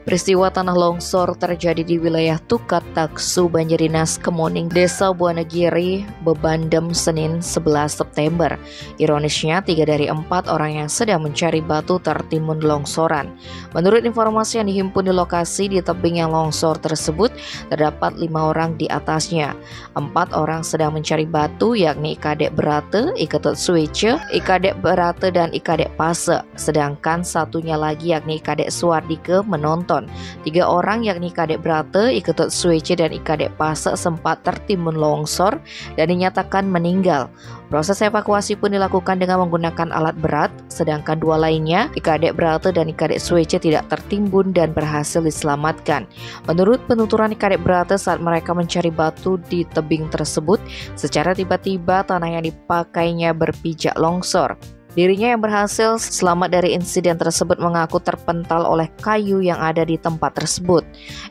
Peristiwa tanah longsor terjadi di wilayah Tukat Taksu, Banjarinas, Kemuning, Desa Buanegiri, Bebandem, Senin 11 September. Ironisnya, 3 dari 4 orang yang sedang mencari batu tertimbun longsoran. Menurut informasi yang dihimpun di lokasi, di tebing yang longsor tersebut terdapat 5 orang di atasnya. 4 orang sedang mencari batu, yakni Ikadek Berate, Iketut Suice, Ikadek Berate, dan Ikadek Pase. Sedangkan satunya lagi yakni Ikadek Suardike menonton. 3 orang yakni Ikadek Berate, Iketut Suice, dan Ikadek Pase sempat tertimbun longsor dan dinyatakan meninggal. Proses evakuasi pun dilakukan dengan menggunakan alat berat, sedangkan 2 lainnya, Ikadek Berate dan Ikadek Suice, tidak tertimbun dan berhasil diselamatkan. Menurut penuturan Ikadek Berate, saat mereka mencari batu di tebing tersebut, secara tiba-tiba tanah yang dipakainya berpijak longsor. Dirinya yang berhasil selamat dari insiden tersebut mengaku terpental oleh kayu yang ada di tempat tersebut.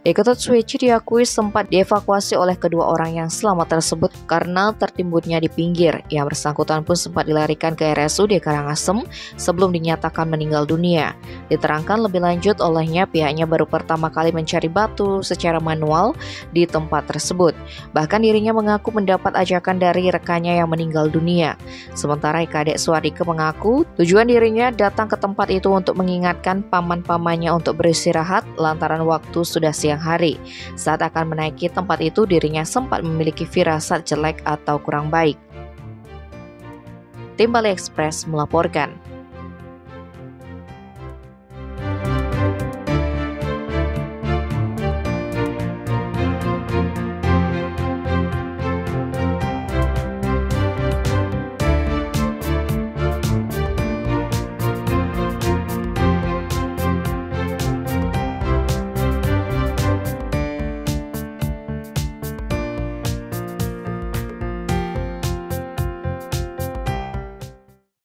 Iketut Suice diakui sempat dievakuasi oleh kedua orang yang selamat tersebut karena tertimbunnya di pinggir. Yang bersangkutan pun sempat dilarikan ke RSUD Karangasem sebelum dinyatakan meninggal dunia. Diterangkan lebih lanjut olehnya, pihaknya baru pertama kali mencari batu secara manual di tempat tersebut. Bahkan dirinya mengaku mendapat ajakan dari rekannya yang meninggal dunia. Sementara Ikadek Suardike mengaku tujuan dirinya datang ke tempat itu untuk mengingatkan paman-pamannya untuk beristirahat lantaran waktu sudah siang hari. Saat akan menaiki tempat itu, dirinya sempat memiliki firasat jelek atau kurang baik. Tim Bali Express melaporkan.